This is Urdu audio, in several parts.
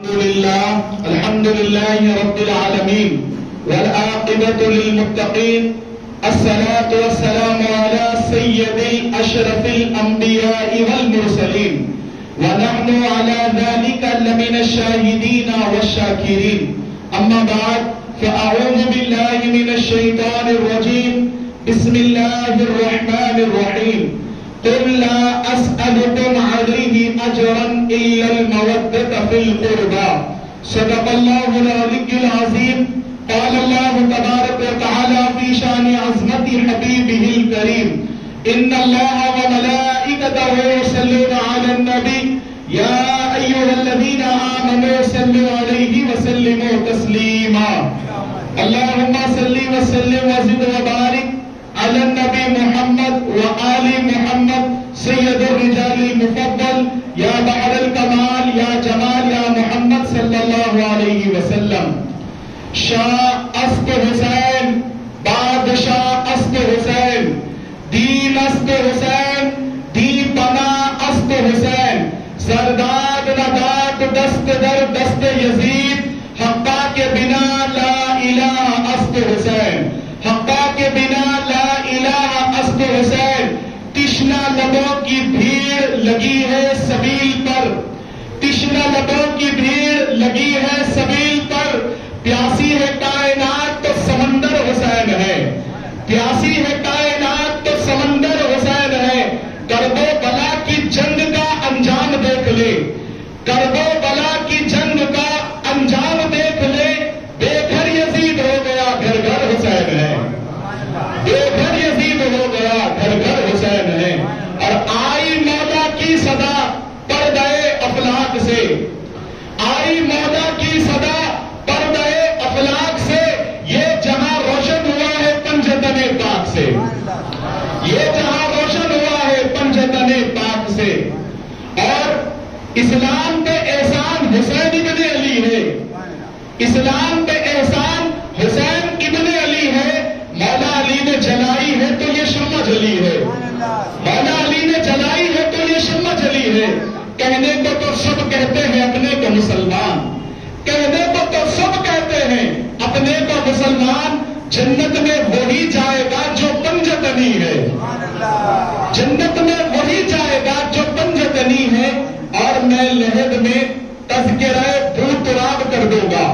الحمد لله رب العالمين والعاقبة للمتقين الصلاة والسلام على سيد أشرف الأنبياء والمرسلين ونحن على ذلك لمن الشاهدين والشاكرين أما بعد فأعوذ بالله من الشيطان الرجيم بسم الله الرحمن الرحيم قل لا أسألكم عليه أجرا إلا المودة في القربى صدق الله العلي العظيم قال الله تبارك وتعالى في شأن عظمة حبيبه الكريم إن الله وملائكته يصلون على النبي يا أيها الذين آمنوا صلوا عليه وسلموا تسليما اللهم صل وسلم وزد وبارك على النبي محمد وآل محمد سید الرجال المفضل یا بحر الکمال یا جمال یا محمد صلی اللہ علیہ وسلم. شاہ است حسین بادشاہ است حسین دین است حسین دین بنا است حسین سرداد نداد دست در دست یزید حقا کے بنا لا الہ است حسین حقا کے بنا لا الہ است حسین. تشنا لبوں کی بھیڑ لگی ہے سبیل پر تشنا لبوں کی بھیڑ لگی ہے سبیل پر پیاسی ہے کائنات تو سمندر حسین ہے پیاسی ہے کائنات تو سمندر حسین ہے. کرب و بلا کی جنگ کا انجام دیکھ لے کرب و بلا کی جنگ کا انجام دیکھ لے بے گھر یزید ہو گیا گھر گھر حسین ہے بے گھر یزید ہو گیا گھر گھر حسین ہے. اور آئی مولا کی صدا پردے افلاک سے آئی مولا کی صدا پردے افلاک سے یہ جہاں روشن ہوا ہے پنجتن پاک سے یہ جہاں روشن ہوا ہے پنجتن پاک سے. اور اسلام پہ احسان حسین ابن علی ہے اسلام پہ احسان حسین ابن علی ہے. مولا علی نے جلائی ہے تو یہ شمع جلی ہے مولا علی نے جلائی ہے تو یہ شمع جلی ہے. کہنے کو تو سب کہتے ہیں اپنے کو مسلمان کہنے کو تو سب کہتے ہیں اپنے کو مسلمان جنت میں وہی جائے گا جو پنجتنی ہے جنت میں وہی جائے گا جو پنجتنی ہے. اور میں لحد میں تذکرہ بوتراب کر دوں گا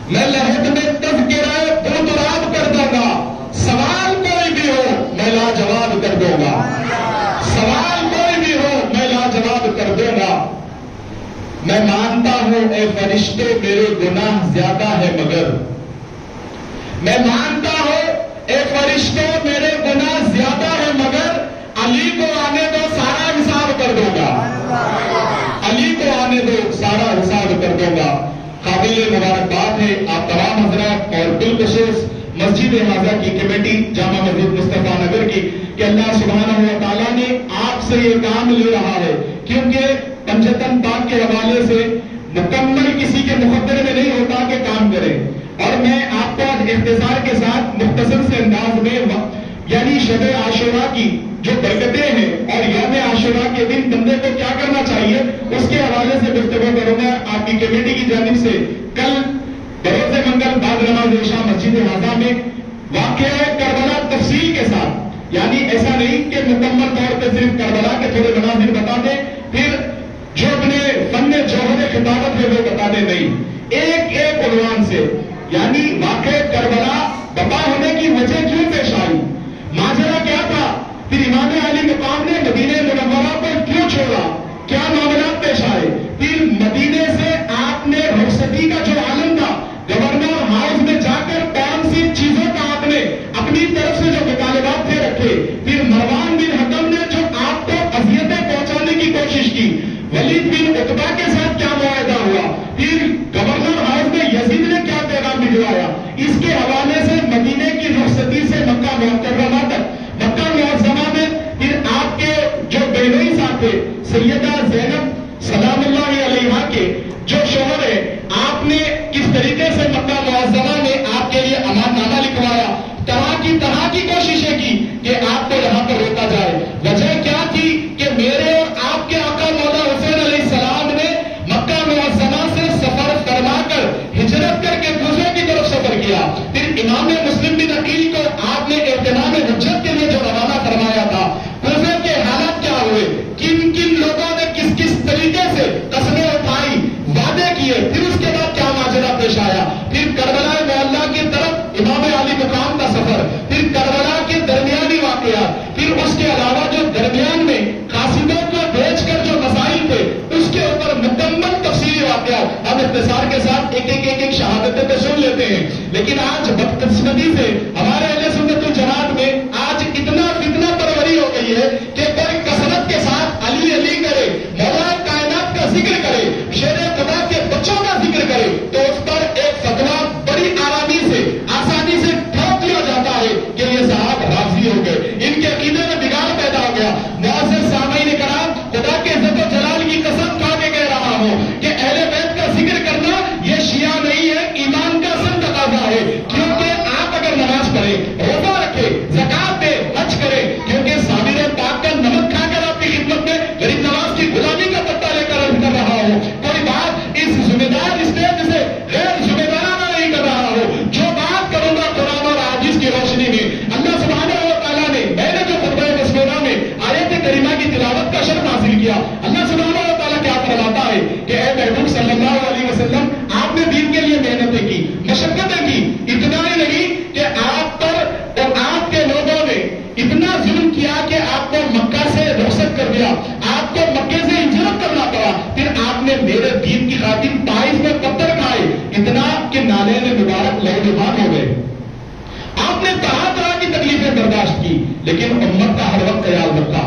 میں لحد میں تذکرہ بوتراب کر دوں گا. سوال کوئی بھی ہو میں لاجواب کر دوں گا سوال کوئی بھی ہو میں لاجواب کر دوں گا. میں مانتا ہوں اے فرشتے میرے گناہ زیادہ ہے مگر میں مانتا ہوں اے فرشتے میرے گناہ زیادہ ہے مگر علی کو آنے دو سارا حساب کر دوں گا علی کو آنے دو سارا حساب کر دوں گا. قابل مبارکباد ہے آپ تمام حضرات اور بالخصوص مسجد حاضرہ کی کمیٹی جامع مسجد مصطفیٰ نگر کی کہ اللہ سبحانہ و تعالیٰ نے آپ سے یہ کام لے رہا ہے کیونکہ پنجتن پاک کے حوالے سے مکمل کسی کے مقدر میں نہیں ہوتا کہ کام کرے. اور میں آپ کو اختصار کے ساتھ مختصر سے انداز میں یعنی شب عاشورہ کی جو برکتیں ہیں اور یوم عاشورہ کے دن بندے کو کیا کرنا چاہیے اس کے حوالے سے گفتگو کروں گا. آپ کی کمیٹی کی جانب سے کل بروز منگل بعد نماز عشاء مسجد حاضرہ میں واقعہ کربلا تفصیل کے ساتھ یعنی ایسا نہیں کہ مکمل طور پہ صرف کربلا کے تھوڑے مناظر بتا دیں پھر جو اپنے فن جوہر خطابت ہے وہ بتا دیں نہیں ایک ایک عنوان سے یعنی واقعہ کربلا بتا ہونے کی وجہ کیوں پیش آئی ماجرا کیا تھا پھر امام علی مقام نے مدینہ منورہ کو کیوں چھوڑا کیا معاملات پیش آئے پھر مدینے سے آپ نے رخصتی کا جو عالم تھا گورنر ہاؤس میں جا کر کون سی چیزوں کا آپ نے اپنی طرف سے جو مطالبات تھے رکھے پھر مروان بن حکم نے جو آپ کو اذیتیں پہنچانے کی کوشش کی ولید بن عتبہ کے ساتھ کیا معاہدہ ہوا پھر گورنر ہاؤس میں یزید نے کیا پیغام بھجوایا اس کے حوالے سے مدینے کی رخصتی سے مکہ مکرمہ تک مکہ معظمہ میں پھر آپ کے جو بہنوئی صاحب تھے سیدہ زینب سلام اللہ علیہا کے جو شوہر ہے آپ نے کس طریقے سے مکہ معظمہ میں آپ کے لیے امان نامہ لکھوایا طرح کی کوششیں کی کہ آپ کو یہاں پر روکا جائے. وجہ کیا تھی کہ میرے اور آپ کے آقا مولا حسین علیہ السلام نے مکہ معظمہ سے اختصار کے ساتھ ایک شہادتیں تو سن لیتے ہیں، لیکن آج بدقسمتی سے ہمارے اہل سنت الجماعت میں آج اتنا فتنہ پروری ہو گئی ہے کہ کوئی کثرت کے ساتھ علی علی کرے، مولا کائنات کا ذکر کرے، شیر خدا کے بچوں کا ذکر کرے تو اس پر ایک فتویٰ بڑی آسانی سے ٹھوک دیا جاتا ہے کہ یہ صاحب راضی ہو گئے، ان کے عقیدے میں بگاڑ پیدا ہو گیا۔ معزز سامعین کرام، خدا کے عزت و جلال کی قسم کھا کے کہہ رہا ہوں کہ اہل بیت کا ذکر کرنا یہ شیعہ نہیں ہے، ایمان کا اصل تقاضا ہے۔ کیونکہ آپ اگر نماز پڑھیں، روزہ رکھے، زکات دے، حج کرے، کیونکہ صابر پاک کا نمک کھا کر آپ کی خدمت میں غریب نواز کی غلامی کا پتہ لے کر عرض کر رہا ہوں، کوئی بات اس ذمہ دار اسٹیج سے غیر ذمہ دارانہ نہیں کر رہا ہوں۔ جو بات کروں گا قرآن اور حدیث کی روشنی میں، اللہ سبحانہ و تعالیٰ نے میں نے جو خطبہ مسمونہ میں آیت کریمہ کی تلاوت کا شرف حاصل کیا، اللہ سبحانہ و تعالیٰ کیا فرماتا ہے کہ اے محبوب صلی اللہ علیہ وسلم، آپ نے دین کے لیے محنتیں کی، مشقتیں کی، اتنا ہی نہیں کہ آپ پر اور آپ کے لوگوں نے اتنا ظلم کیا کہ آپ کو مکہ سے رخصت کر دیا، آپ کو مکے سے ہجرت کرنا پڑا، پھر آپ نے میرے دین کی خاطر طائف میں پتھر کھائے، اتنا کہ نالین مبارک لہولہان ہو گئے۔ آپ نے طرح طرح کی تکلیفیں برداشت کی، لیکن امت کا ہر وقت خیال رکھا۔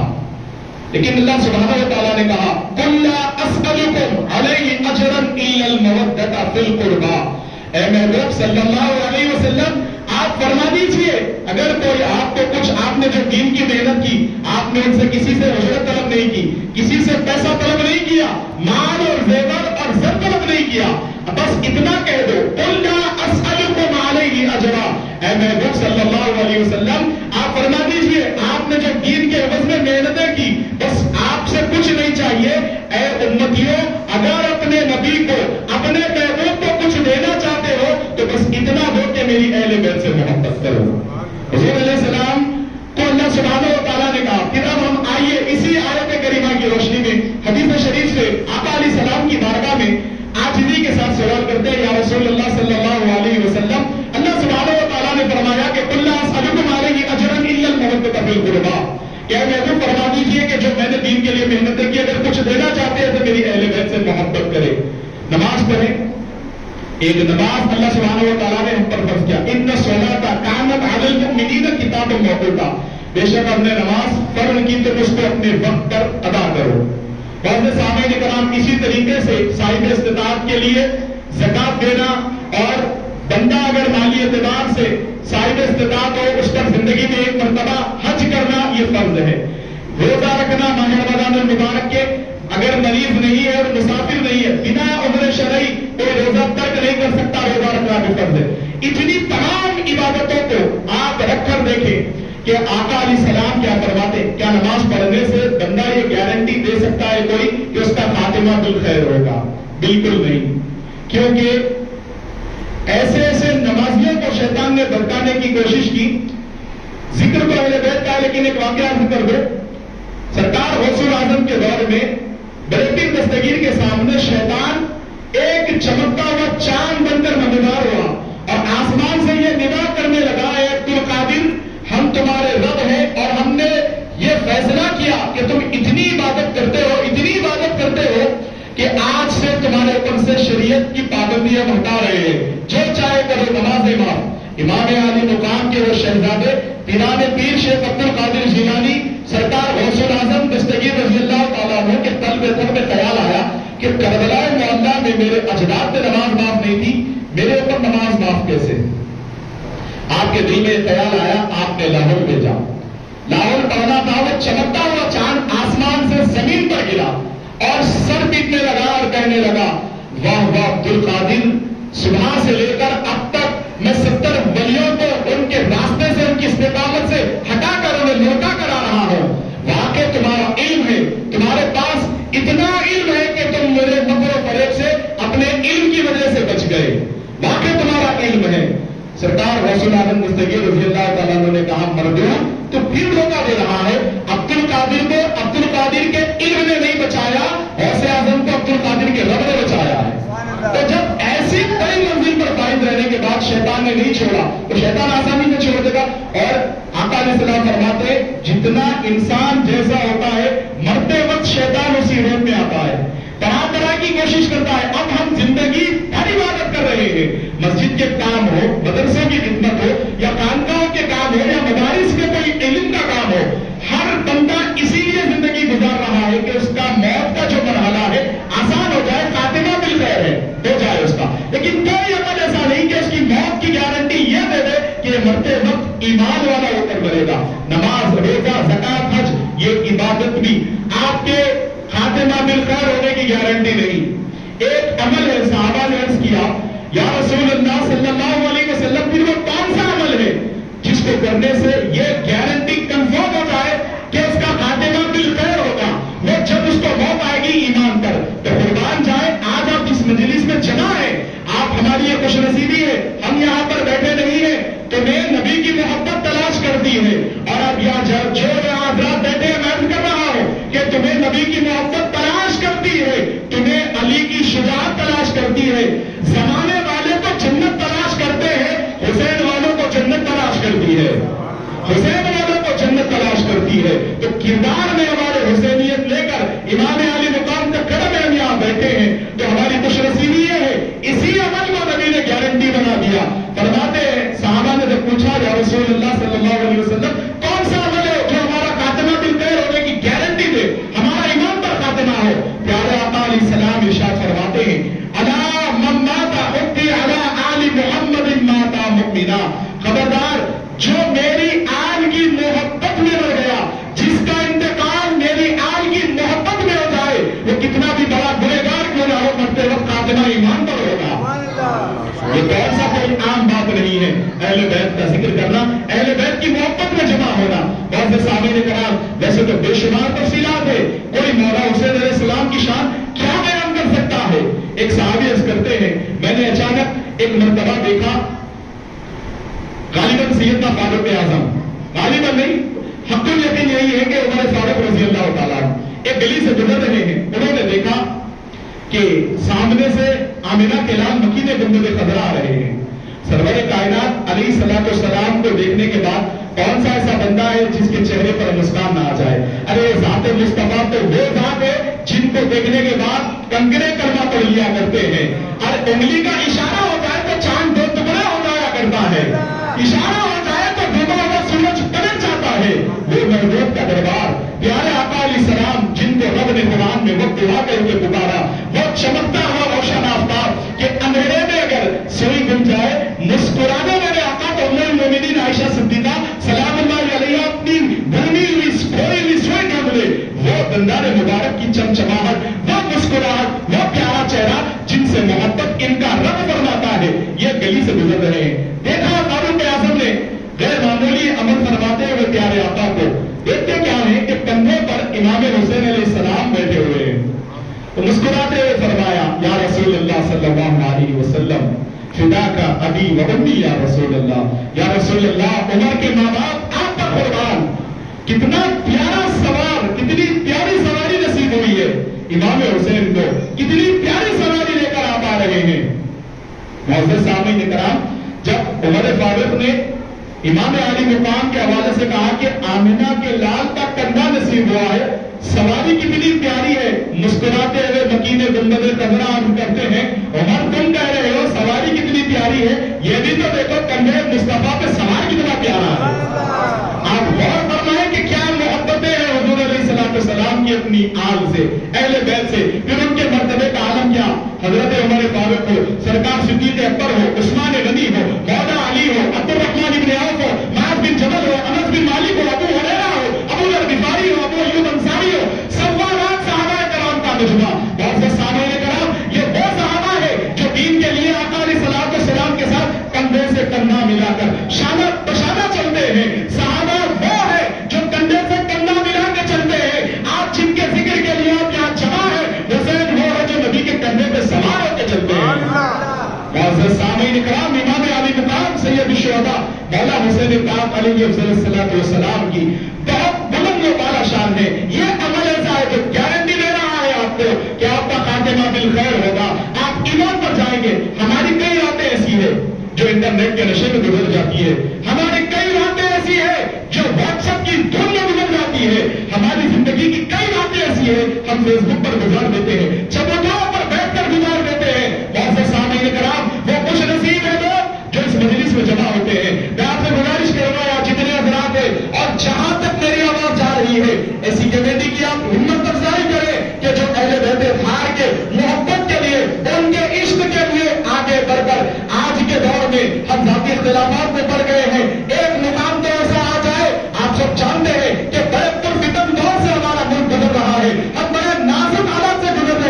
لیکن اللہ سبحانہ و تعالیٰ نے کہا قُلْ لَا أَسْأَلُكُمْ عَلَيْهِ أَجْرًا إِلَّا الْمَوَدَّةَ فِي الْقُرْبَىٰ۔ اے محبوب صلی اللہ علیہ وسلم، آپ فرما دیجئے اگر کوئی آپ کو کچھ، آپ نے جو دین کی محنت کی، آپ نے ان سے کسی سے اجرت طلب نہیں کی، کسی سے پیسہ طلب نہیں کیا، مال اور زیور اور زر طلب نہیں کیا، بس اتنا کہہ دو قُلْ لَا أَسْأَلُكُمْ عَلَيْهِ أَجْرًا۔ اے محبوب صلی اللہ علیہ وسلم، آپ فرما دیجئے آپ نے جو دین کے عوض میں محنتیں کی، بس آپ سے کچھ نہیں چاہیے۔ اے امتیوں، اگر اپنے نبی کو، اپنے محبوب کو کچھ دینا چاہتے ہو تو بس اتنا دو کہ میری اہل بیت سے محبت کرو۔ حضور علیہ السلام کو اللہ سبحانہ و تعالیٰ نے کہا۔ پھر اب ہم آئیے اسی آیت کریمہ کی روشنی میں حدیث شریف سے آقا علیہ السلام کی بارگاہ میں عاجزی کے ساتھ سوال کرتے ہیں، یا رسول اللہ صلی اللہ علیہ وسلم، اللہ سبحانہ و تعالیٰ نے فرمایا کہ قُلْ لَا أَسْأَلُكُمْ عَلَيْهِ أَجْرًا إِلَّا الْمَوَدَّةَ فِي الْقُرْبَىٰ۔ کیا محبوب فرما دیجیے کہ جو میں نے دین کے لیے محنتیں کی، اگر کچھ دینا چاہتے ہیں تو میری اہل بیت سے محبت کرے، نماز پڑھیں۔ ایک نماز اللہ سبحانہ و تعالیٰ نے ہم پر فرض کیا، إِنَّ الصَّلَاةَ كَانَتْ عَلَى الْمُؤْمِنِينَ كِتَابًا مَّوْقُوتًا۔ بے شک ہم نے نماز فرض کی تو اس کو اپنے وقت پر ادا کرو۔ بہت سے سامعین کرام، اسی طریقے سے صاحب استطاعت کے لیے زکات دینا، اور بندہ اگر مالی اعتبار سے صاحب استطاعت ہو، اس پر زندگی میں ایک مرتبہ حج کرنا یہ فرض ہے۔ روزہ رکھنا ماہ رمضان المبارک کے، اگر مریض نہیں ہے اور مسافر نہیں ہے، بنا عذر شرعی کوئی روزہ ترک نہیں کر سکتا، روزہ رکھنا بھی فرض ہے۔ اتنی تمام عبادتوں کو آپ رکھ کر دیکھیں کہ آقا علیہ السلام کیا فرماتے، کیا نماز پڑھنے سے بندہ یہ گارنٹی دے سکتا ہے کوئی کہ اس کا خاتمہ بالخیر ہوگا؟ بالکل نہیں، کیونکہ ایسے ایسے نمازیوں کو شیطان نے بھٹکانے کی کوشش کی۔ ذکر تو اہل بیت کا ہے، لیکن ایک واقعہ ذکر دو۔ سرکار غوث اعظم کے دور میں بریٹنگ دستگیر کے سامنے شیطان ایک چمکتا ہوا چاند بن کر نمودار ہوا اور آسمان سے یہ ندا کرنے لگا، اے عبدالقادر، ہم تمہارے رب ہیں اور ہم نے یہ فیصلہ کیا کہ تم اتنی عبادت کرتے ہو، اتنی عبادت کرتے ہو کہ آج سے تمہارے اوپر سے شریعت کی پابندیاں ہٹا رہے ہیں، جو چاہے کرو، نماز معاف۔ امام عالی مقام کے وہ شہزادے پیران پیر شیخ عبدالقادر جیلانی سرکار غوث الاعظم دستگیر رضی اللہ تعالیٰ عنہ کے قلب میں خیال آیا کہ کربلا معلیٰ میں میرے اجداد سے نماز معاف نہیں تھی، میرے اوپر نماز معاف کیسے؟ آپ کے دل میں خیال آیا، آپ نے لاہور بھیجا۔ لاہور پڑھنا تھا، وہ چمکتا ہوا چاند آسمان سے زمین پر گرا اور سر پیٹنے لگا اور کہنے لگا، واہ واہ عبدالقادر، صبح سے لے کر اب تک میں 70 ولیوں کو ان کے راستے سے، ان کی استقامت سے ہٹا کر انہیں لوٹا کر آ رہا ہوں۔ واقعی تمہارا علم ہے، تمہارے پاس اتنا علم ہے کہ تم میرے مکر و فریب سے اپنے علم کی وجہ سے بچ گئے، واقعی تمہارا علم ہے۔ سرکار غوث الاعظم دستگیر رضی اللہ تعالیٰ عنہ نے کہا، مردوں تو پھر دھوکہ دے رہا ہے، عبدالقادر کو عبدالقادر کے علم نے نہیں بچایا، غوث اعظم کو عبدالقادر کے رب نے بچایا ہے۔ تو جب ایسی بڑی منزل پر فائز رہنے کے بعد شیطان نے نہیں چھوڑا تو شیطان آسانی سے چھوڑ دے گا۔ اور آقا علیہ السلام فرماتے ہیں، جتنا انسان جیسا ہوتا ہے مرتے وقت شیطان اسی روپ میں آتا ہے، طرح طرح کی کوشش کرتا ہے۔ اب ہم زندگی کیا یا رسول اللہ صلی اللہ علیہ وسلم پھر وہ کون سا عمل ہے جس کو کرنے سے یہ گارنٹی کنفرم ہو جائے کہ اس کا خاتمہ بالخیر ہوگا؟ وہ جب اس کو موت آئے گی ایمان پر، تو قربان جائے آج آپ اس مجلس میں جمع ہے، آپ ہماری یہ خوش نصیبی ہے، ہم یہاں پر بیٹھے نہیں ہیں، تمہیں نبی کی محبت تلاش کرتی ہے، اور اب یہاں جو حضرات بیٹھے ہیں، میں کر رہا ہوں کہ تمہیں نبی کی محبت تلاش کرتی ہے، تمہیں علی کی شجاعت تلاش کرتی ہے، زمانے والے کو جنت تلاش کرتے ہیں، حسین والوں کو جنت تلاش کرتی ہے، حسین والوں کو جنت تلاش کرتی ہے، تو کردار میں ہمارے حسینیت لے کر امام علی مقام تک کھڑے میں ہم یہاں بیٹھے ہیں، تو ہماری خوش نصیبی یہ ہے، اسی عمل کو نبی نے گارنٹی بنا دیا۔ فرماتے ہیں صحابہ نے جب پوچھا یا رسول اللہ صلی اللہ علیہ وسلم کون سا عمل ہے جو ہمارا خاتمہ بالخیر ہونے کی گارنٹی دے، ہمارا ایمان پر خاتمہ ہو؟ پیارے آقا علیہ السلام ارشاد فرماتے ہیں الا من مات حبی علی آل محمد مات مؤمنا، خبردار جو میری آل کی محبت میں مر گیا، جس کا انتقال میری آل کی محبت میں ہو جائے، وہ کتنا بھی بڑا گنہگار کیوں نہ ہو، مرتے وقت خاتمہ ایمان پر ہوگا۔ یہ کون سا کوئی عام بات نہیں ہے اہل بیت کا ذکر کرنا، اہل بیت کی محبت میں جمع ہونا۔ بہت سے صحابہ نے کہا ویسے تو بے شمار تفصیلات ہے، کوئی مولا حسین علیہ السلام کی شان کیا بیان کر سکتا ہے؟ ایک صحابی عرض کرتے ہیں میں نے اچانک ایک مرتبہ دیکھا، غالباً سیدنا فاروق اعظم، غالباً نہیں حق الیقین یہی ہے کہ عمر فاروق رضی اللہ تعالیٰ ایک گلی سے گزر رہے ہیں، انہوں نے دیکھا کہ سامنے سے آمنہ کے لال مکین گنبد خضرا آ رہے ہیں۔ سرور کائنات علیہ الصلوۃ والسلام کو دیکھنے کے بعد کون سا ایسا بندہ ہے جس کے چہرے پر مسکان نہ آ جائے؟ ارے ذات مصطفیٰ تو وہ ذات ہے جن کو دیکھنے کے بعد کنکرے کلمہ پڑھ لیا کرتے ہیں، اور انگلی کا اشارہ ہو جائے تو چاند دو ٹکڑا ہو جایا کرتا ہے، اشارہ ہو جائے تو ڈوبا ہوا سورج پلٹ جاتا ہے۔ وہ محبوب کا دربار، پیارے آقا علیہ السلام جن کو رب نے قرآن میں وقت دعا کر کے پکارا، وہ چمکتا ہوا روشن آفتاب کہ اندھیرے میں اگر سوئی گم جائے، مسکرانے والے آقا تو ام المومنین عائشہ صدیقہ سلام اللہ علیہ اپنی بھونی ہوئی کھوئی ہوئی سوئی ڈھونڈ لے، وہ دندار مبارک کی چمچماہٹ، وہ مسکراہٹ، وہ پیارا چہرہ جن سے محبت ان کا رب فرماتا ہے، یہ گلی سے گزر رہے ہیں۔ دیکھا فاروق اعظم نے غیر معمولی عمل فرماتے ہوئے پیارے آقا کو، دیکھتے کیا ہے کہ کندھے پر امام حسین علیہ السلام بیٹھے ہوئے ہیں، تو مسکراتے ہوئے فرمایا یا رسول اللہ صلی اللہ علیہ وسلم فداک ابی و امی یا رسول اللہ، یا رسول اللہ عمر کے ماں باپ آپ پر قربان۔ کتنا پیارا سوار، کتنی پیاری سواری نصیب ہوئی ہے امام حسین کو، کتنی پیاری سواری لے کر آپ آ رہے ہیں۔ معزز سامعین کرام، جب عمر فاروق نے امام علی مقام کے حوالے سے کہا کہ آمنہ کے لال کا کندھا نصیب ہوا ہے، سواری کتنی پیاری ہے، مسکراتے ہوئے مکین گنبد خضرا عرض کرتے ہیں عمر تم کہہ رہے ہو سواری کتنی پیاری ہے، یہ بھی تو دیکھو کندھے مصطفیٰ پہ سوار کتنا پیارا ہے۔ آپ غور فرمائیں کہ کیا محبتیں ہیں حضور علیہ السلام کی اپنی آل سے، اہل بیت سے، پھر ان کے مرتبے کا عالم کیا؟ حضرت عمر فاروق ہو، سرکار صدیق اکبر ہو، عثمان غنی ہو، مولا علی ہو، عبد الرحمن بن عوف ہو، معاذ بن جبل ہو، انس بن مالک ہو، ابو ہریرہ ہو، ابو ذر غفاری ہو، ابو ایوب انصاری ہو، سوالات صحابہ کرام کا مجمع۔ بہت سے صحابہ کرام، یہ وہ صحابہ ہے جو دین کے لیے آقا علیہ السلام کے ساتھ کندھے سے کندھا ملا کر شانہ بشانہ چلتے ہیں۔ صحابہ وہ ہے جو کندھے سے کندھا ملا کے چلتے ہیں۔ آپ جن کے ذکر کے لیے آپ یہاں جمع ہے، حسین وہ ہے جو نبی کے کندھے پہ سوار ہو کے چلتے ہیں۔ معزز سامعین کرام، امام علی مقام سید الشہداء مولا حسین پاک علیہ السلام کی بہت بلند و بالا شان ہے۔ یہ عمل ایسا ہے جو گارنٹی دے رہا ہے آپ کو کہ آپ کا خاتمہ بالخیر ہوگا، آپ ایمان پر جائیں گے۔ ہماری کئی راتیں ایسی ہے جو انٹرنیٹ کے نشے میں گزر جاتی ہے، ہماری کئی راتیں ایسی ہے جو واٹس ایپ کی دھن میں گزر جاتی ہے، ہماری زندگی کی کئی راتیں ایسی ہے ہم فیس بک پر گزار دیتے ہیں، چبوتراؤں پر بیٹھ کر گزار دیتے ہیں۔ بہت سے سامعین کرام، وہ خوش نصیب ہے لوگ جو اس مجلس میں جمع ہوتے ہیں۔ میں آپ سے گزارش کروں گا جتنے حضرات ہیں اور جہاں تک میری آواز جا رہی ہے، ایسی کمیٹی کی آپ ہمت افزائی کریں کہ جو اہل بیت ہار کے محبت کے لیے، ان کے عشق کے لیے آگے بڑھ کر آج کے دور میں ہم ذاتی اختلافات میں پڑ گئے ہیں، ایک مقام تو ایسا آ جائے، آپ سب جانتے ہیں کہ بڑے پرفتن دور سے ہمارا ملک گزر رہا ہے، ہم بڑے نازک حالات سے گزر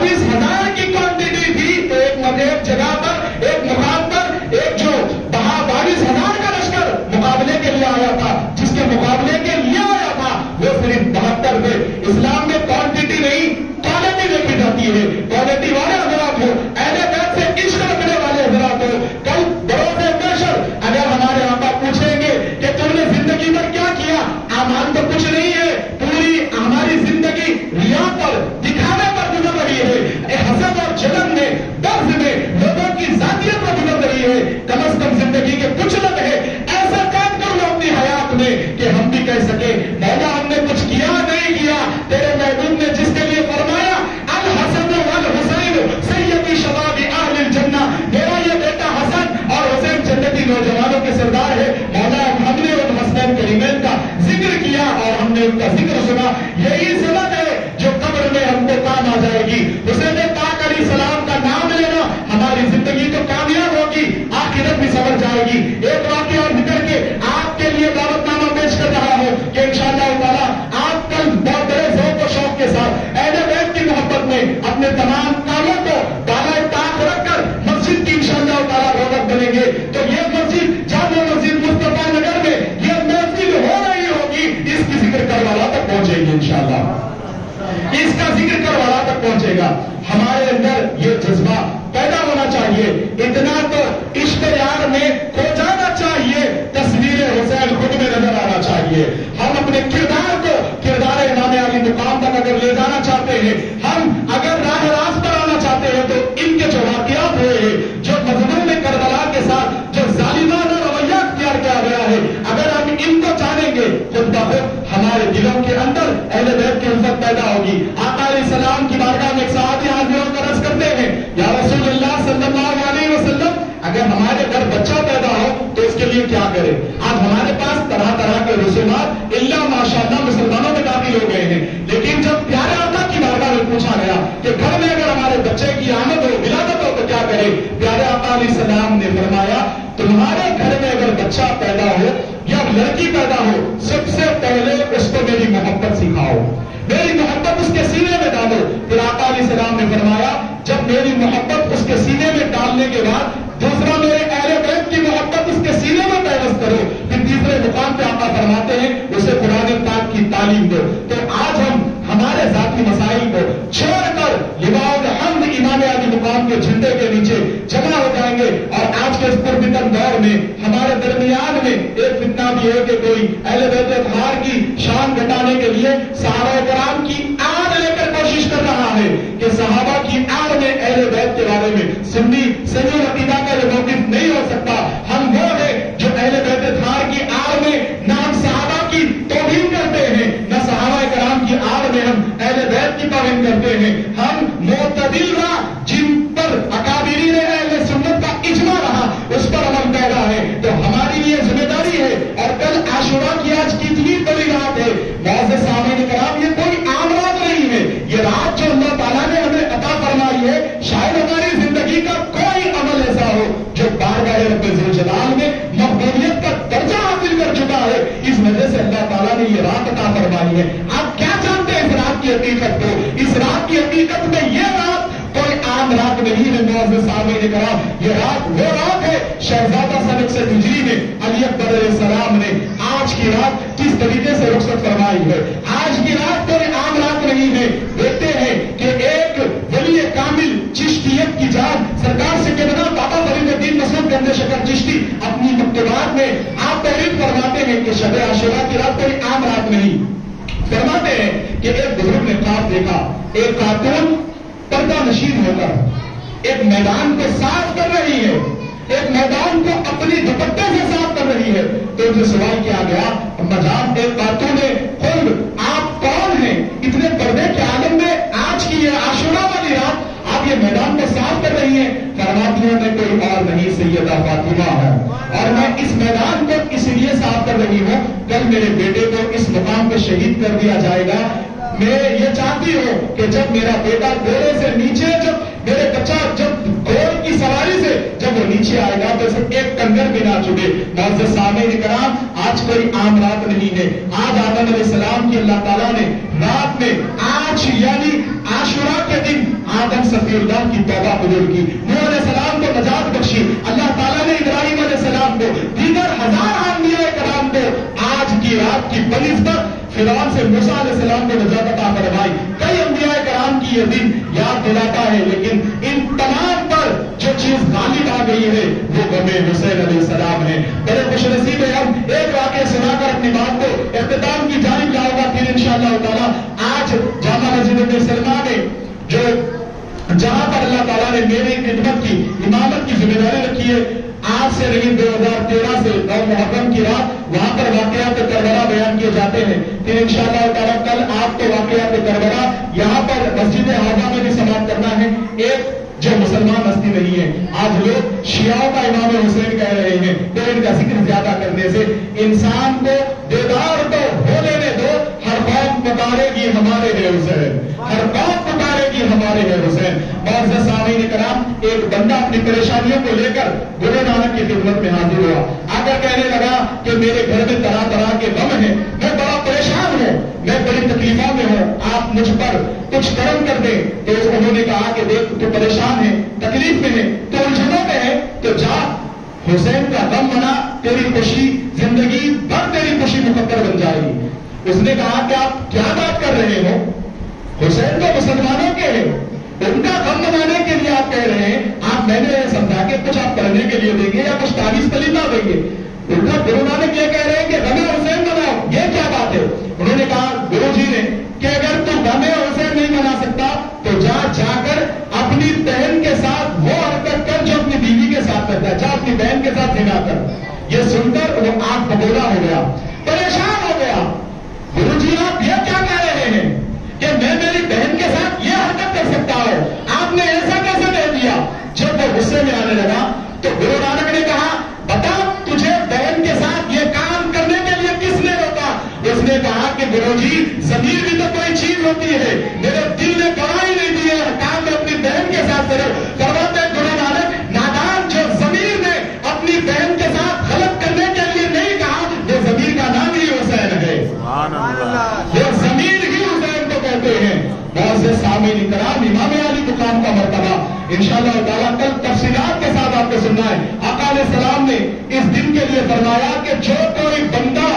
22,000 کی کوانٹٹی تھی تو ایک جگہ پر ایک مقام پر ایک جو 22,000 کا لشکر مقابلے کے لیے آیا تھا، جس کے مقابلے کے لیے آیا تھا وہ صرف 72 تھے۔ اسلام میں کوانٹٹی نہیں کوالٹی دیکھی جاتی ہے۔ کوالٹی والے حضرات ہو، اہل بیت سے عشق رکھنے والے حضرات ہو، کل بروز محشر اگر ہمارے آقا پوچھیں گے کہ تم نے زندگی پر کیا کیا، اعمال تو کچھ نہیں ہے، پوری ہماری زندگی ریا پر دکھانے پر گزر رہی ہے، حسد اور جلن میں درد میں لوگوں کی ذاتیت پر گزر رہی ہے۔ کم از کم زندگی کے کچھ لمحے ایسا کام کر لو اپنی حیات میں کہ ہم بھی کہہ سکیں مولا ہم نے کچھ کیا نہیں کیا، تیرے محبوب نے جس کے لیے فرمایا الحسن والحسین سیدی شباب اہل الجنہ، میرا یہ بیٹا حسن اور حسین جنتی نوجوانوں کے سردار ہے، مولا ہم نے ان حسنین کریمین کا ذکر کیا اور ہم نے ان کا ذکر سنا، یہی سنت ہے جو قبر میں ہم کو کام آ جائے گی۔ حسین پاک علیہ السلام کا نام لینا ہماری زندگی تو کامیاب ہوگی، آخرت بھی سمجھ جائے گی۔ ایک واقعہ اور ذکر کے آپ کے لیے دعوت نامہ پیش کر رہا ہوں کہ انشاءاللہ تعالیٰ آپ کل بہت بڑے ذوق و شوق کے ساتھ اہل بیت کی محبت میں اپنے تمام کاموں کو بالائے طاق رکھ کر مسجد کی انشاءاللہ تعالیٰ رونق بنیں گے۔ تو یہ مسجد جامع مسجد مصطفیٰ نگر میں یہ مسجد ہو رہی ہوگی، اس کی ذکر کروالا تک پہنچے گی انشاءاللہ، اس کا ذکر کروالا تک پہنچے گا۔ ہمارے اندر یہ جذبہ پیدا ہونا چاہیے، اتنا تو اشتہار میں کھو جانا چاہیے، تصویر حسین خود میں نظر آنا چاہیے۔ ہم اپنے کردار کو کردار امام علی مقام تک اگر لے جانا چاہتے ہیں، ہم اگر راہ راست پر آنا چاہتے ہیں تو ان کے جو واقعات ہوئے ہیں، جو مظلوم کربلا کے ساتھ جو ظالمانہ رویہ اختیار کیا گیا ہے، اگر ہم ان کو جانیں گے خود بخود ہمارے دلوں کے اندر اہل بیت کی الفت پیدا ہوگی۔ آقا علیہ السلام کی بارگاہ میں ایک صحابی حاضر ہو کر عرض کرتے ہیں یا رسول اللہ صلی اللہ علیہ وسلم، اگر ہمارے گھر بچہ پیدا ہو تو اس کے لیے کیا کرے؟ آج ہمارے پاس طرح طرح کے رسومات اللہ ماشاءاللہ مسلمانوں میں داخل ہو گئے ہیں، لیکن جب پیارے آقا کی بارگاہ میں پوچھا گیا کہ گھر میں اگر ہمارے بچے کی آمد ہو ولادت ہو تو کیا کرے، پیارے آقا علیہ السلام نے فرمایا تمہارے گھر میں اگر بچہ پیدا ہو یا لڑکی پیدا ہو، سب سے پہلے اس کو میری محبت سکھاؤ، میری محبت اس کے سینے میں ڈالو۔ پھر آقا علیہ السلام نے فرمایا جب میری محبت اس کے سینے میں ڈالنے کے بعد دوسرا میرے اہل بیت کی محبت اس کے سینے میں پیوست کرو۔ پھر تیسرے مقام پہ آقا فرماتے ہیں اسے قرآن پاک کی تعلیم دو۔ تو آج ہم ہمارے ذاتی مسائل کو چھوڑ کر لواء الحمد امام علی مقام کے جھنڈے کے نیچے جمع ہو جائیں گے، اور آج کے اس پرفتن دور میں ہمارے درمیان میں ایک فتنہ بھی ہے کہ کوئی اہل بیت اطہار کی شان گھٹانے کے لیے صحابہ کرام کی آڑ لے کر کوشش کر رہا ہے کہ صحابہ کی آڑ میں اہل بیت کے بارے میں سنی صحیح عقیدہ کا یہ موقف نہیں ہو سکتا۔ ہم وہ ہیں جو اہل بیت اطہار کی آڑ میں نہ ہم صحابہ کی توہین کرتے ہیں، نہ صحابہ کرام کی آڑ میں ہم اہل بیت کی توہین کرتے ہیں۔ ہم معتدل راہ جن پر اکابرین اہل سنت کا اجماع رہا اس پر عمل پیدا ہے، تو ہماری یہ ذمہ داری ہے۔ اور کل عاشوراء کی آج کتنی بڑی رات ہے، معزز سامعین کرام، یہ کوئی عام رات نہیں ہے، یہ رات جو اللہ تعالیٰ نے ہمیں عطا فرمائی ہے، شاید ہماری زندگی کا کوئی عمل ایسا ہو جو بارگاہ رب ذوالجلال میں مقبولیت کا درجہ حاصل کر چکا ہے، اس وجہ سے اللہ تعالیٰ نے یہ رات عطا فرمائی ہے۔ آپ کیا جانتے ہیں اس رات کی حقیقت کو؟ اس رات کی حقیقت میں یہ رات کوئی عام رات نہیں ہے معزز سامعین کرام، یہ رات وہ رات ہے شہزادہ سن 61 ہجری میں علی اکبر علیہ السلام نے آج کی رات کس طریقے سے رخصت فرمائی ہے۔ آج کی رات کوئی عام رات نہیں ہے۔ دیکھتے ہیں کہ ایک ولی کامل چشتیت کی جان سرکار سے کہنا بابا فرید الدین مسعود گنج شکر چشتی اپنی مکتوبات میں آپ تحریر فرماتے ہیں کہ شب عاشوراء کی رات کوئی عام رات نہیں۔ فرماتے ہیں کہ ایک بزرگ نے خواب دیکھا، ایک خاتون پردہ نشین ہو کر ایک میدان کو صاف کر رہی ہے، ایک میدان کو اپنی دوپٹے سے صاف کر رہی ہے۔ تو ان سے سوال کیا گیا اما جان ایک خاتون ہے، خود آپ کون ہیں؟ اتنے پردے کے عالم میں آج کی یہ عاشوراء والی رات آپ یہ میدان کو صاف کر رہی ہیں؟ فرماتی ہیں میں کوئی اور نہیں سیدہ فاطمہ ہوں، اور میں اس میدان کو اس لیے صاف کر رہی ہوں کل میرے بیٹے کو اس مقام پہ شہید کر دیا جائے گا۔ میں یہ چاہتی ہوں کہ جب میرا بیٹا گھوڑے سے نیچے، جب میرے بچہ جب گھوڑے کی سواری سے جب وہ نیچے آئے گا تو اسے ایک کنکر بھی نہ چکے۔ معزز سامعین کرام، آج کوئی عام رات نہیں ہے۔ آج آدم علیہ السلام کی اللہ تعالیٰ نے رات میں آج یعنی عاشوراء کے دن آدم صفی اللہ کی توبہ قبول کی، نوح علیہ السلام کو نجات بخشی، اللہ تعالیٰ نے ابراہیم علیہ السلام کو، دیگر ہزار انبیاء کرام کو آج کی رات کی بنسبت فرعون سے موسیٰ علیہ السلام کو نجات عطا فرمائی۔ کئی انبیاء کرام کی یہ دن یاد دلاتا ہے، لیکن ان تمام پر جو چیز غالب آ گئی ہے وہ غم حسین علیہ السلام ہے۔ بڑے خوش نصیب ہیں ہم، ایک واقعہ سنا کر اپنی بات کو اختتام کی جانب جاؤں گا، پھر انشاءاللہ تعالیٰ آج جامع مسجد ابن سلمہ میں جو جہاں پر اللہ تعالیٰ نے میری خدمت کی امامت کی ذمہ داری رکھی ہے، آج سے نہیں 2013 سے 9 محرم کی رات وہاں پر واقعات کربلا بیان کیے جاتے ہیں، پھر انشاءاللہ تعالیٰ کل آپ کو واقعات کربلا یہاں پر مسجد حاضہ میں بھی سماعت کرنا ہے۔ ایک جو مسلمان ہستی نہیں ہے، آج لوگ شیعوں کا امام حسین کہہ رہے ہیں، تو ان کا ذکر زیادہ کرنے سے انسان کو بیدار تو ہو لینے دو۔ ہر قوم پکارے گی ہمارے ہے حسین، ہر قوم پکارے گی ہمارے ہے حسین۔ معزز سامعین کرام، ایک بندہ اپنی پریشانیوں کو لے کر گرو نانک کی خدمت میں حاضر ہوا، آ کر کہنے لگا کہ میرے گھر میں طرح طرح کے غم ہیں، میں بڑا پریشان ہوں، میں بڑی تکلیفوں میں ہوں، آپ مجھ پر کچھ کرم کر دیں۔ تو انہوں نے کہا کہ دیکھ تو پریشان ہے، تکلیف میں ہے، تو الجھنوں میں ہے، تو جا حسین کا غم منا، تیری خوشی زندگی بھر تیری خوشی مقدر بن جائے گی۔ اس نے کہا کہ آپ کیا بات کر رہے ہو، حسین تو مسلمانوں کے ہیں، ان کا غم منانے کے لیے آپ کہہ رہے ہیں، آپ میں نے یہ سمجھا کہ کچھ آپ پڑھنے کے لیے دیں گے یا کچھ تعریف کلیمہ دیں گے، ان کا گرو نانک یہ کہہ رہے ہیں کہ غم حسین مناؤ، یہ کیا بات ہے؟ انہوں نے کہا گرو جی نے کہ اگر تو غم حسین نہیں منا سکتا تو جا کر اپنی بہن کے ساتھ وہ حرکت کر جو اپنی بیوی کے ساتھ کرتا ہے، جا اپنی بہن کے ساتھ زنا کر۔ یہ سن کر وہ آنکھ بگولا ہو گیا، پریشان ہو گیا، گرو جی آپ یہ کیا کہہ رہے ہیں کہ میں میری بہن کے ساتھ یہ حرکت کر سکتا ہوں، آپ نے ایسا کیسے کہہ دیا؟ جب وہ غصے میں آنے لگا تو گرو نانک نے کہا بتا تجھے بہن کے ساتھ یہ کام کرنے کے لیے کس نے روکا؟ اس نے کہا کہ گرو جی ضمیر بھی تو کوئی چیز ہوتی ہے، میرے دل نے گواہی نہیں دی ہے کام میں اپنی بہن کے ساتھ کرو۔ فرماتے ہیں گرو نانک نادان جو ضمیر نے اپنی بہن کے ساتھ غلط کرنے کے لیے نہیں کہا، وہ ضمیر کا نام ہی حسین ہے، وہ ضمیر ہی حسین کو کہتے ہیں۔ معزز سامعین کرام، امام علی مقام کا مرتبہ انشاءاللہ تعالیٰ کل تفصیلات کے ساتھ آپ کو سننا ہے۔ آقا علیہ السلام نے اس دن کے لیے فرمایا کہ جو کوئی بندہ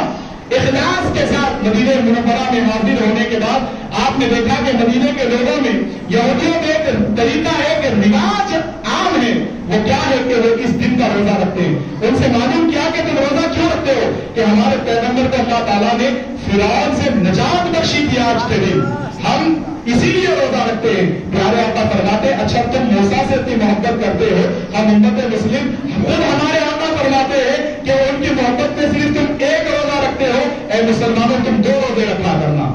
اخلاص کے ساتھ مدینہ منورہ میں حاضر ہونے کے بعد آپ نے دیکھا کہ مدینے کے لوگوں میں یہودیوں میں ایک طریقہ ہے کہ رواج عام ہے، وہ کیا ہے کہ وہ اس دن کا روزہ رکھتے ہیں۔ ان سے معلوم کیا کہ تم روزہ کیوں رکھتے ہو؟ کہ ہمارے پیغمبر کو اللہ تعالیٰ نے فرعون سے نجات بخشی تھی آج کے دن، ہم اسی لیے روزہ رکھتے ہیں۔ پیارے آقا فرماتے اچھا تم موسیٰ سے اتنی محبت کرتے ہو، ہم امت مسلم خود ہمارے آقا فرماتے ہیں کہ ان کی محبت میں صرف تم ایک روزہ رکھتے ہو، اے مسلمانوں تم 2 روزے رکھا کرنا۔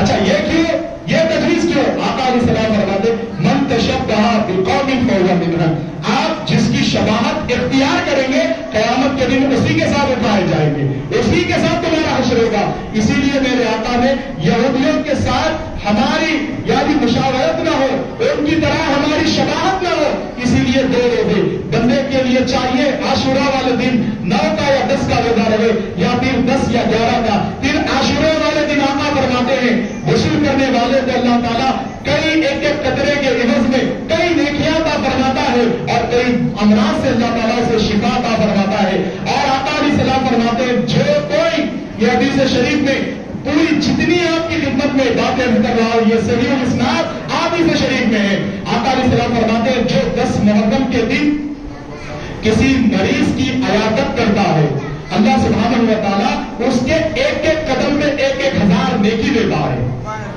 اچھا یہ کیوں، یہ تجویز کیوں؟ آقا علیہ السلام فرماتے من تشبہ بقوم فہو منہم، آپ جس کی شباہت اختیار کریں گے قیامت کے دن اسی کے ساتھ اٹھائے جائیں گے، اسی کے ساتھ تمہارا حشر ہوگا۔ اسی لیے میرے آقا نے یہودیوں کے ساتھ ہماری یعنی مشاورت نہ ہو، ان کی طرح ہماری شباہت نہ ہو، اسی لیے 2 روزے بندے کے لیے چاہیے۔ عاشورہ والے دن 9 کا یا 10 کا روزہ رہے، یا پھر 10 یا 11 کا۔ پھر عاشورہ والے دن آقا فرماتے ہیں غسل کرنے والے کو اللہ تعالیٰ کئی ایک قطرے کے عوض میں کئی نیکیاں عطا فرماتا ہے اور کئی امراض سے اللہ تعالیٰ سے شفا عطا فرماتا ہے۔ اور آقا علیہ السلام فرماتے ہیں جو کوئی، یہ حدیث شریف میں پوری جتنی آپ کی خدمت میں باتیں کر رہا ہوں یہ صحیح الاسناد حدیث شریف میں ہے، آقا علیہ السلام فرماتے ہیں جو 10 محرم کے دن کسی مریض کی عیادت کرتا ہے اللہ سبحانہ و تعالیٰ اس کے ایک ایک قدم میں 1,000 نیکی دیتا ہے۔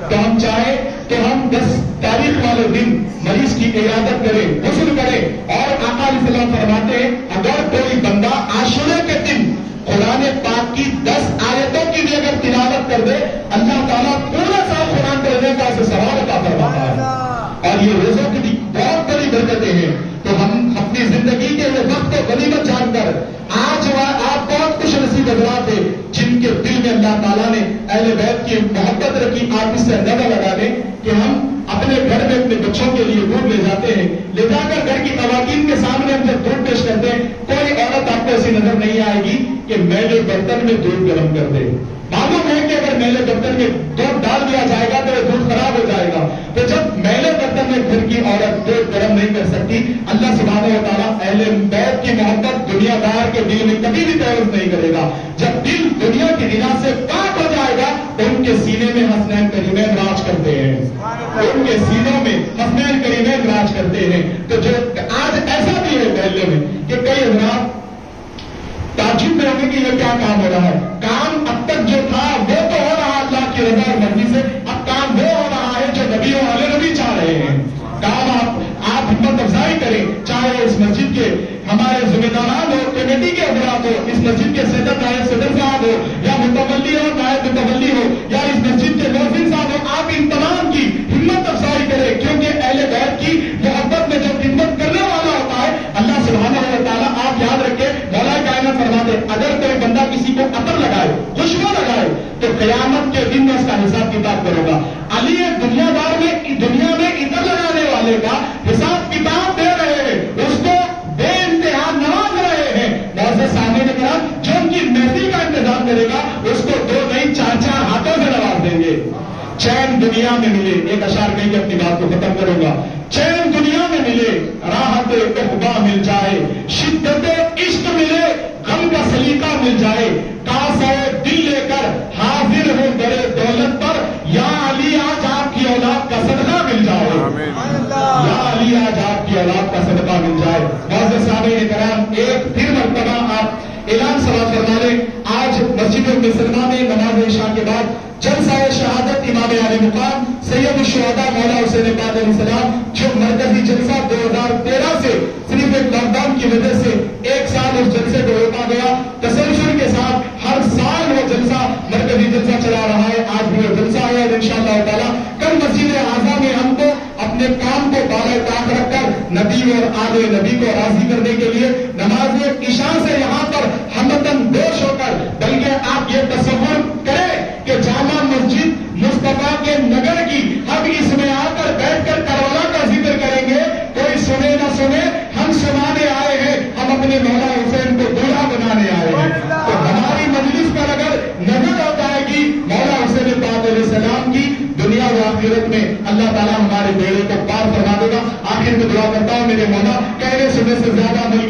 تو ہم چاہیں تو ہم 10 تاریخ والے دن مریض کی عیادت کریں، غسل کریں، اور آقا علیہ السلام فرماتے ہیں اگر کوئی بندہ عاشورہ کے دن قرآن پاک کی 10 آیتوں کی بھی اگر تلاوت کر دے اللہ تعالیٰ پورا سال قرآن پڑھنے کا اسے ثواب عطا فرماتا ہے۔ اور یہ روزوں کی بھی بہت بڑی برکتیں ہیں۔ تو ہم اپنی زندگی کے وقت کو غنیمت جان کر آج آپ بہت خوش نصیب حضرات ہیں جن کے دل میں اللہ تعالیٰ نے اہل بیت کی محبت رکھی۔ آپ اس سے اندازہ لگا دیں کہ ہم اپنے گھر میں اپنے بچوں کے لیے دودھ لے جاتے ہیں، لے جا کر گھر کی خواتین کے سامنے ہم جب دودھ پیش کرتے ہیں کوئی عورت آپ کو ایسی نظر نہیں آئے گی کہ میلے برتن میں دودھ گرم کر دے۔ معلوم ہے کہ اگر میلے برتن میں دودھ ڈال دیا جائے گا تو وہ دودھ خراب ہو جائے گا۔ تو جب میلے برتن میں گھر کی عورت پیٹ گرم نہیں کر سکتی. اللہ سبحانہ و تعالیٰ اہل بیت کی محبت دنیا دار کے دل میں کبھی بھی تعارف نہیں کرے گا. جب دل دنیا کی غنا سے پاک ہو جائے گا تو ان کے سینے میں حسنین کریمین راج کرتے ہیں, ان کے سینوں میں حسنین کریمین راج کرتے ہیں. تو جو آج ایسا بھی ہے محلے میں کہ کئی حضرات تعجب میں ہوگی کہ یہ کیا کام ہو رہا ہے. کام اب تک جو تھا وہ تو ہو رہا اللہ کی رضا اور مرضی سے, اب کام وہ ہو رہا ہے جو نبی اور اہل نبی چاہ رہے ہیں. کام آپ ہمت افزائی کریں, چاہے اس مسجد کے ہمارے ذمہ داران ہو, کمیٹی کے افراد ہو, اس مسجد کے صدر نائب صدر صاحب ہو, یا متولی ہو نائب متولی ہو, یا اس مسجد کے مؤذن صاحب ہو, آپ ان تمام کی ہمت افزائی کریں, کیونکہ اہل بیت کی محبت میں جو خدمت کرنے والا ہوتا ہے اللہ سبحانہ و تعالیٰ, آپ یاد رکھیں مولا کائنات فرماتے اگر کوئی بندہ کسی کو عطر لگائے, خوشبو لگائے, تو قیامت کے دن میں اس کا حساب کتاب کرے گا. علی دنیا دار میں دنیا میں عطر لگانے والے کا حساب کتاب دے رہے ہیں, اس کو بے انتہا نواز رہے ہیں. معزز سامعین کرام, جو ان کی محفل کا انتظام کرے گا اس کو 2 نہیں 4 ہاتھوں سے نواز دیں گے. چین دنیا میں ملے, ایک اشعار کہیں کہ اپنی بات کو ختم کروں گا. چین دنیا میں ملے, راحت اقبا مل جائے, شدت عشق ملے, غم کا سلیقہ مل جائے, کاسے دل لے کر حاضر ہوں درے دولت پر, یا علی آج آپ کی اولاد کا صدقہ مل جائے, یا علی آج آپ کی اولاد کا صدقہ مل جائے. معزز سامعین کرام, ایک پھر مرتبہ آپ اعلان سماعت فرما لیں. آج مسجد مسلمہ میں نماز عشاء کے بعد جلسہ شہادت امام عالی مقام سید الشہداء مولا حسین پاک علیہ السلام, جو مرکزی جلسہ 2013 سے صرف ایک لاک ڈاؤن کی وجہ سے 1 سال اس جلسے کو روکا گیا, تسلسل کے ساتھ ہر سال وہ جلسہ مرکزی جلسہ چلا رہا ہے. آج بھی وہ جلسہ ہے اور انشاءاللہ تعالیٰ کل مسجد اعظم میں ہم کو اپنے کام کو بالائے طاق رکھ کر نبی اور آل نبی کو راضی کرنے کے لیے نماز عشاء سے یہاں پر ہمدن دوش ہو کر, بلکہ آپ یہ تصور